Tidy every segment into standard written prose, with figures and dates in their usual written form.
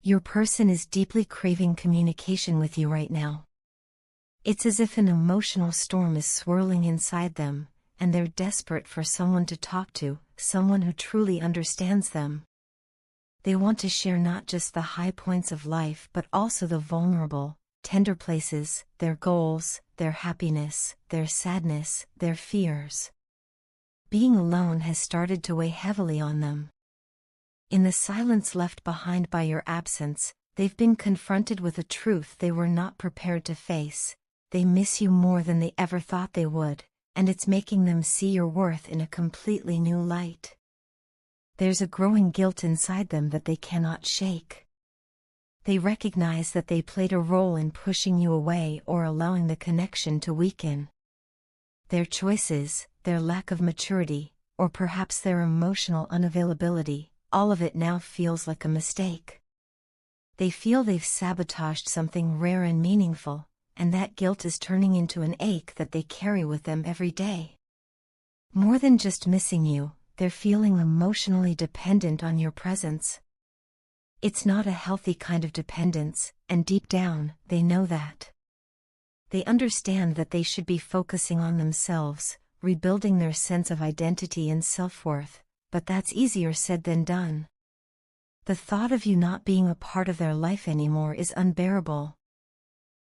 Your person is deeply craving communication with you right now. It's as if an emotional storm is swirling inside them, and they're desperate for someone to talk to, someone who truly understands them. They want to share not just the high points of life but also the vulnerable, tender places, their goals, their happiness, their sadness, their fears. Being alone has started to weigh heavily on them. In the silence left behind by your absence, they've been confronted with a truth they were not prepared to face. They miss you more than they ever thought they would, and it's making them see your worth in a completely new light. There's a growing guilt inside them that they cannot shake. They recognize that they played a role in pushing you away or allowing the connection to weaken. Their choices, their lack of maturity, or perhaps their emotional unavailability, all of it now feels like a mistake. They feel they've sabotaged something rare and meaningful, and that guilt is turning into an ache that they carry with them every day. More than just missing you, they're feeling emotionally dependent on your presence. It's not a healthy kind of dependence, and deep down, they know that. They understand that they should be focusing on themselves, rebuilding their sense of identity and self-worth, but that's easier said than done. The thought of you not being a part of their life anymore is unbearable.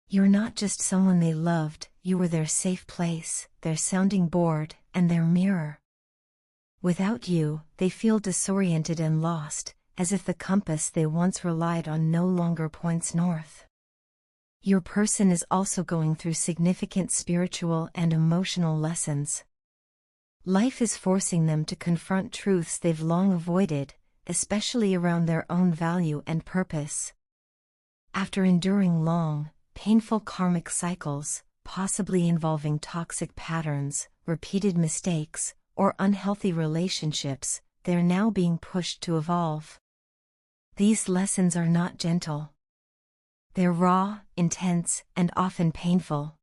You're not just someone they loved, you were their safe place, their sounding board, and their mirror. Without you, they feel disoriented and lost, as if the compass they once relied on no longer points north. Your person is also going through significant spiritual and emotional lessons. Life is forcing them to confront truths they've long avoided, especially around their own value and purpose. After enduring long, painful karmic cycles, possibly involving toxic patterns, repeated mistakes, or unhealthy relationships, they're now being pushed to evolve. These lessons are not gentle. They're raw, intense, and often painful.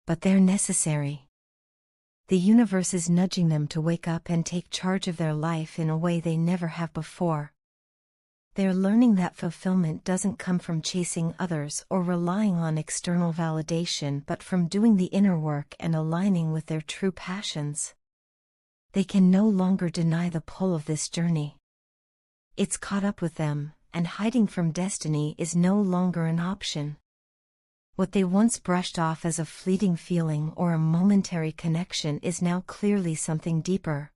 But they're necessary. The universe is nudging them to wake up and take charge of their life in a way they never have before. They're learning that fulfillment doesn't come from chasing others or relying on external validation but from doing the inner work and aligning with their true passions. They can no longer deny the pull of this journey. It's caught up with them, and hiding from destiny is no longer an option. What they once brushed off as a fleeting feeling or a momentary connection is now clearly something deeper.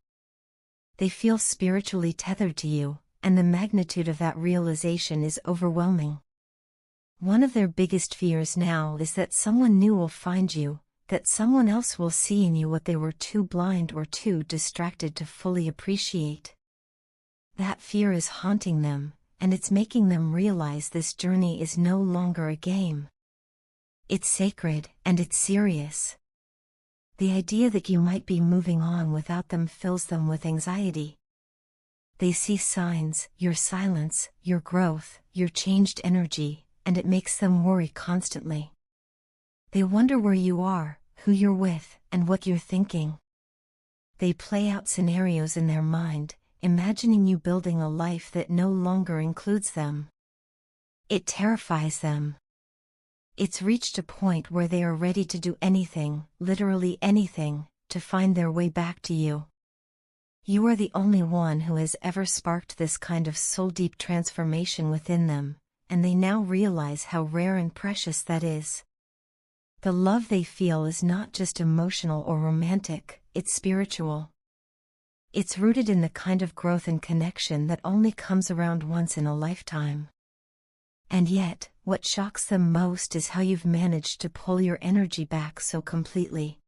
They feel spiritually tethered to you, and the magnitude of that realization is overwhelming. One of their biggest fears now is that someone new will find you, that someone else will see in you what they were too blind or too distracted to fully appreciate. That fear is haunting them, and it's making them realize this journey is no longer a game. It's sacred, and it's serious. The idea that you might be moving on without them fills them with anxiety. They see signs, your silence, your growth, your changed energy, and it makes them worry constantly. They wonder where you are, who you're with, and what you're thinking. They play out scenarios in their mind, imagining you building a life that no longer includes them. It terrifies them. It's reached a point where they are ready to do anything, literally anything, to find their way back to you. You are the only one who has ever sparked this kind of soul-deep transformation within them, and they now realize how rare and precious that is. The love they feel is not just emotional or romantic, it's spiritual. It's rooted in the kind of growth and connection that only comes around once in a lifetime. And yet, what shocks them most is how you've managed to pull your energy back so completely.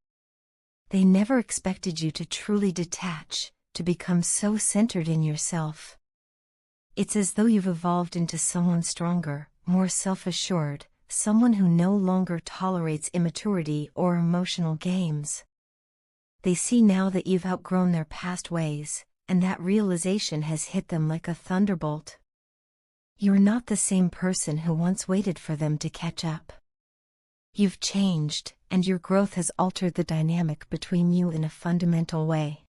They never expected you to truly detach, to become so centered in yourself. It's as though you've evolved into someone stronger, more self-assured, someone who no longer tolerates immaturity or emotional games. They see now that you've outgrown their past ways, and that realization has hit them like a thunderbolt. You're not the same person who once waited for them to catch up. You've changed, and your growth has altered the dynamic between you in a fundamental way.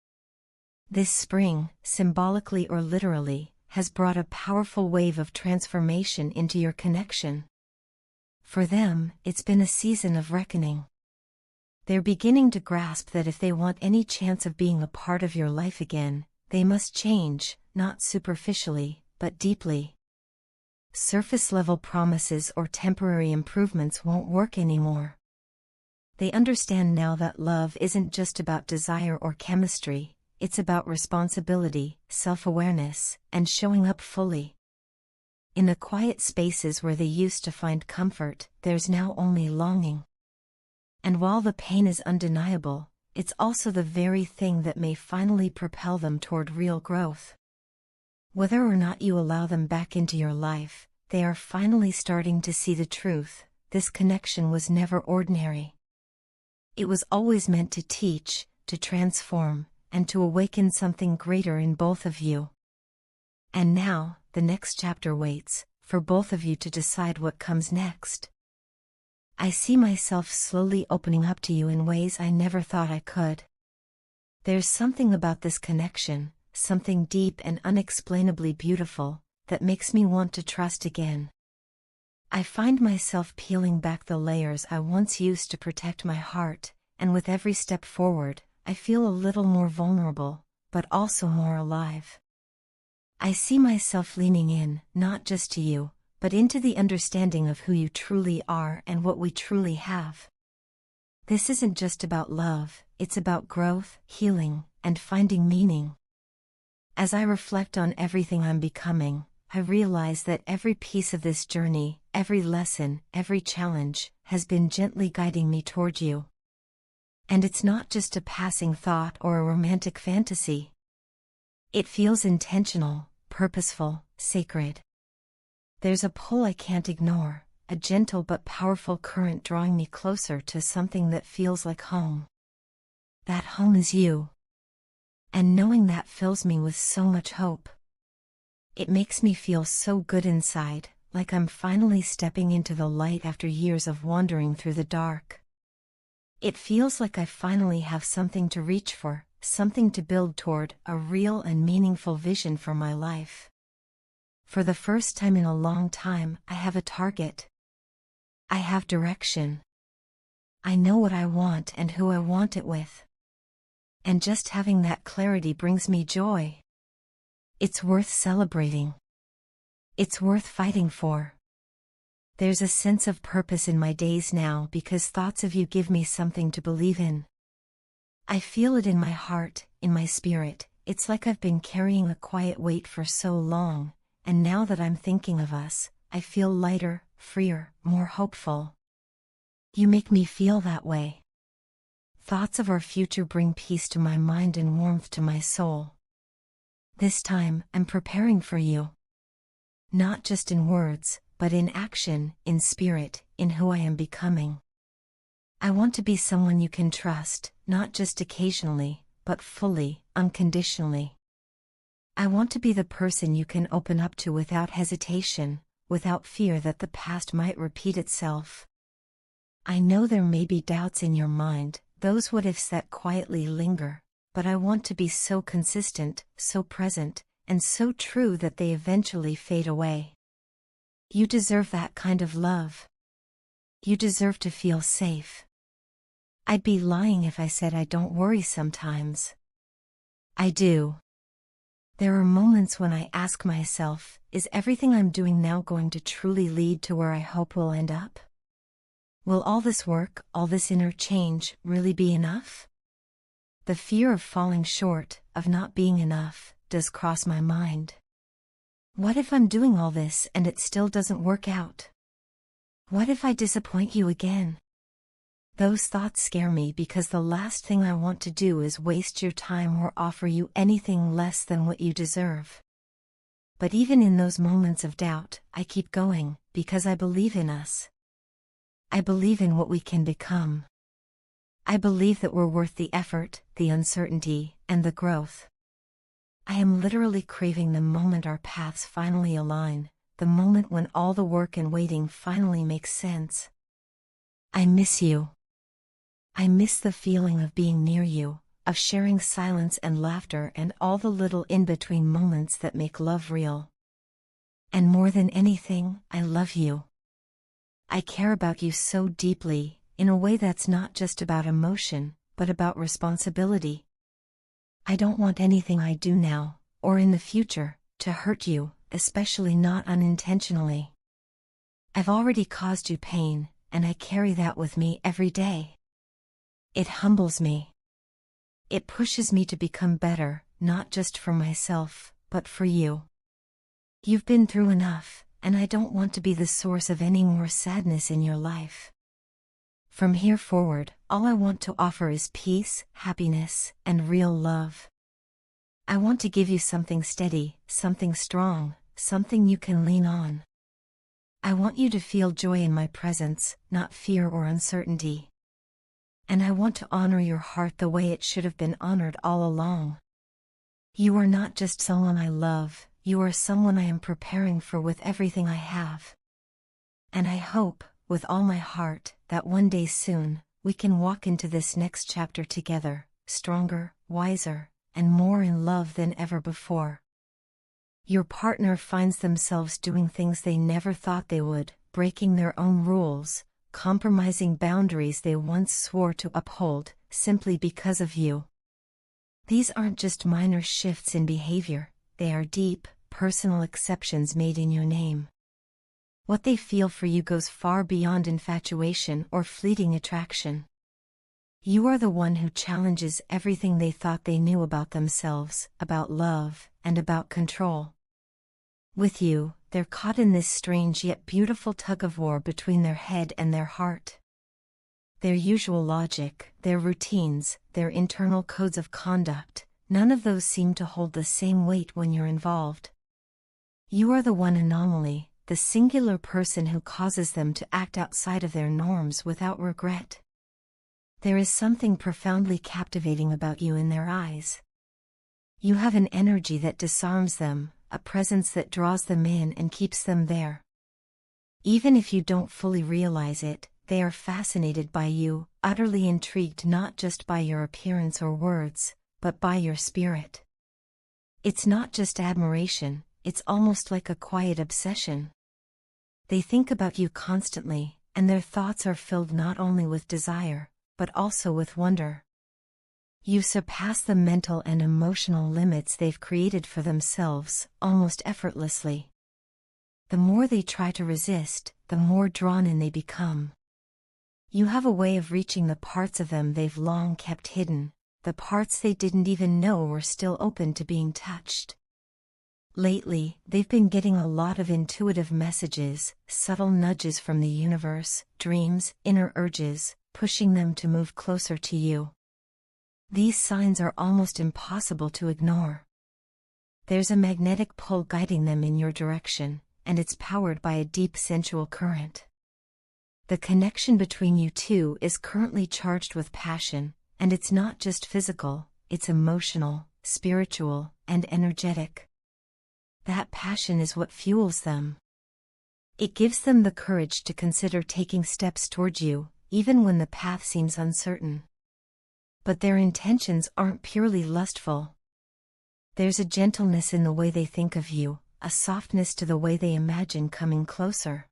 This spring, symbolically or literally, has brought a powerful wave of transformation into your connection. For them, it's been a season of reckoning. They're beginning to grasp that if they want any chance of being a part of your life again, they must change, not superficially, but deeply. Surface-level promises or temporary improvements won't work anymore. They understand now that love isn't just about desire or chemistry, it's about responsibility, self-awareness, and showing up fully. In the quiet spaces where they used to find comfort, there's now only longing. And while the pain is undeniable, it's also the very thing that may finally propel them toward real growth. Whether or not you allow them back into your life, they are finally starting to see the truth. This connection was never ordinary. It was always meant to teach, to transform, and to awaken something greater in both of you. And now, the next chapter waits, for both of you to decide what comes next. I see myself slowly opening up to you in ways I never thought I could. There's something about this connection, something deep and unexplainably beautiful, that makes me want to trust again. I find myself peeling back the layers I once used to protect my heart, and with every step forward, I feel a little more vulnerable, but also more alive. I see myself leaning in, not just to you, but into the understanding of who you truly are and what we truly have. This isn't just about love, it's about growth, healing, and finding meaning. As I reflect on everything I'm becoming, I realize that every piece of this journey, every lesson, every challenge, has been gently guiding me toward you. And it's not just a passing thought or a romantic fantasy. It feels intentional, purposeful, sacred. There's a pull I can't ignore, a gentle but powerful current drawing me closer to something that feels like home. That home is you. And knowing that fills me with so much hope. It makes me feel so good inside, like I'm finally stepping into the light after years of wandering through the dark. It feels like I finally have something to reach for, something to build toward, a real and meaningful vision for my life. For the first time in a long time, I have a target. I have direction. I know what I want and who I want it with. And just having that clarity brings me joy. It's worth celebrating. It's worth fighting for. There's a sense of purpose in my days now because thoughts of you give me something to believe in. I feel it in my heart, in my spirit. It's like I've been carrying a quiet weight for so long, and now that I'm thinking of us, I feel lighter, freer, more hopeful. You make me feel that way. Thoughts of our future bring peace to my mind and warmth to my soul. This time, I'm preparing for you. Not just in words, but in action, in spirit, in who I am becoming. I want to be someone you can trust, not just occasionally, but fully, unconditionally. I want to be the person you can open up to without hesitation, without fear that the past might repeat itself. I know there may be doubts in your mind, those what-ifs that quietly linger, but I want to be so consistent, so present, and so true that they eventually fade away. You deserve that kind of love. You deserve to feel safe. I'd be lying if I said I don't worry sometimes. I do. There are moments when I ask myself, is everything I'm doing now going to truly lead to where I hope we'll end up? Will all this work, all this inner change, really be enough? The fear of falling short, of not being enough, does cross my mind. What if I'm doing all this and it still doesn't work out? What if I disappoint you again? Those thoughts scare me because the last thing I want to do is waste your time or offer you anything less than what you deserve. But even in those moments of doubt, I keep going, because I believe in us. I believe in what we can become. I believe that we're worth the effort, the uncertainty, and the growth. I am literally craving the moment our paths finally align, the moment when all the work and waiting finally makes sense. I miss you. I miss the feeling of being near you, of sharing silence and laughter and all the little in-between moments that make love real. And more than anything, I love you. I care about you so deeply, in a way that's not just about emotion, but about responsibility. I don't want anything I do now, or in the future, to hurt you, especially not unintentionally. I've already caused you pain, and I carry that with me every day. It humbles me. It pushes me to become better, not just for myself, but for you. You've been through enough, and I don't want to be the source of any more sadness in your life. From here forward, all I want to offer is peace, happiness, and real love. I want to give you something steady, something strong, something you can lean on. I want you to feel joy in my presence, not fear or uncertainty. And I want to honor your heart the way it should have been honored all along. You are not just someone I love, you are someone I am preparing for with everything I have. And I hope, with all my heart, that one day soon, we can walk into this next chapter together, stronger, wiser, and more in love than ever before. Your partner finds themselves doing things they never thought they would, breaking their own rules, compromising boundaries they once swore to uphold, simply because of you. These aren't just minor shifts in behavior, they are deep, personal exceptions made in your name. What they feel for you goes far beyond infatuation or fleeting attraction. You are the one who challenges everything they thought they knew about themselves, about love, and about control. With you, they're caught in this strange yet beautiful tug-of-war between their head and their heart. Their usual logic, their routines, their internal codes of conduct, none of those seem to hold the same weight when you're involved. You are the one anomaly, the singular person who causes them to act outside of their norms without regret. There is something profoundly captivating about you in their eyes. You have an energy that disarms them, a presence that draws them in and keeps them there. Even if you don't fully realize it, they are fascinated by you, utterly intrigued not just by your appearance or words, but by your spirit. It's not just admiration, it's almost like a quiet obsession. They think about you constantly, and their thoughts are filled not only with desire, but also with wonder. You surpass the mental and emotional limits they've created for themselves, almost effortlessly. The more they try to resist, the more drawn in they become. You have a way of reaching the parts of them they've long kept hidden, the parts they didn't even know were still open to being touched. Lately, they've been getting a lot of intuitive messages, subtle nudges from the universe, dreams, inner urges, pushing them to move closer to you. These signs are almost impossible to ignore. There's a magnetic pull guiding them in your direction, and it's powered by a deep sensual current. The connection between you two is currently charged with passion, and it's not just physical, it's emotional, spiritual, and energetic. That passion is what fuels them. It gives them the courage to consider taking steps towards you, even when the path seems uncertain. But their intentions aren't purely lustful. There's a gentleness in the way they think of you, a softness to the way they imagine coming closer.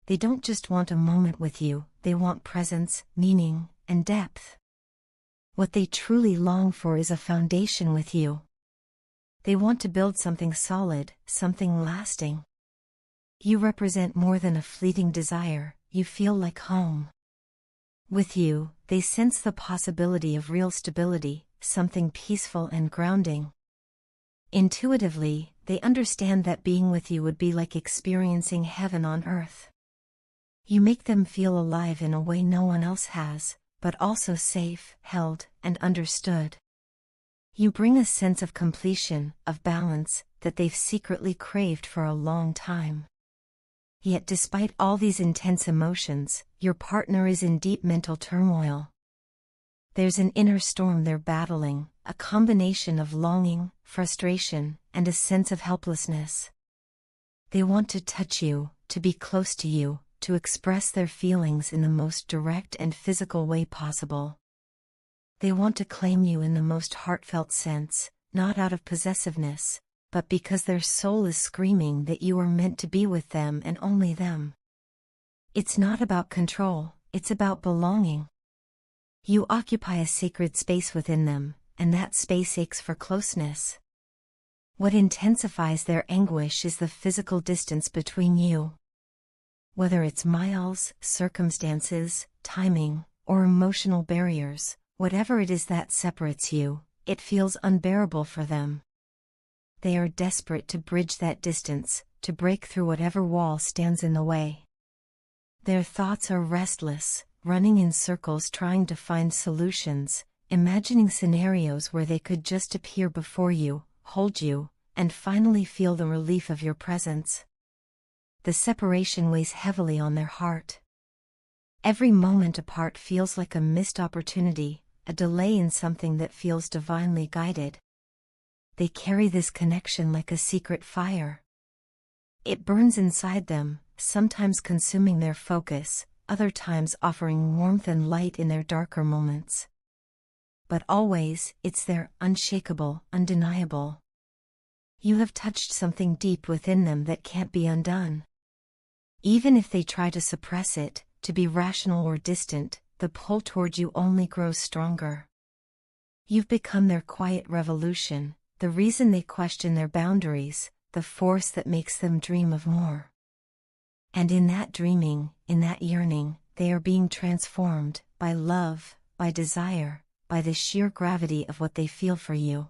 They don't just want a moment with you, they want presence, meaning, and depth. What they truly long for is a foundation with you. They want to build something solid, something lasting. You represent more than a fleeting desire, you feel like home. With you, they sense the possibility of real stability, something peaceful and grounding. Intuitively, they understand that being with you would be like experiencing heaven on earth. You make them feel alive in a way no one else has, but also safe, held, and understood. You bring a sense of completion, of balance, that they've secretly craved for a long time. Yet despite all these intense emotions, your partner is in deep mental turmoil. There's an inner storm they're battling, a combination of longing, frustration, and a sense of helplessness. They want to touch you, to be close to you, to express their feelings in the most direct and physical way possible. They want to claim you in the most heartfelt sense, not out of possessiveness, but because their soul is screaming that you are meant to be with them and only them. It's not about control, it's about belonging. You occupy a sacred space within them, and that space aches for closeness. What intensifies their anguish is the physical distance between you. Whether it's miles, circumstances, timing, or emotional barriers, whatever it is that separates you, it feels unbearable for them. They are desperate to bridge that distance, to break through whatever wall stands in the way. Their thoughts are restless, running in circles trying to find solutions, imagining scenarios where they could just appear before you, hold you, and finally feel the relief of your presence. The separation weighs heavily on their heart. Every moment apart feels like a missed opportunity, a delay in something that feels divinely guided. They carry this connection like a secret fire. It burns inside them, sometimes consuming their focus, other times offering warmth and light in their darker moments. But always, it's there, unshakable, undeniable. You have touched something deep within them that can't be undone. Even if they try to suppress it, to be rational or distant, the pull toward you only grows stronger. You've become their quiet revolution, the reason they question their boundaries, the force that makes them dream of more. And in that dreaming, in that yearning, they are being transformed, by love, by desire, by the sheer gravity of what they feel for you.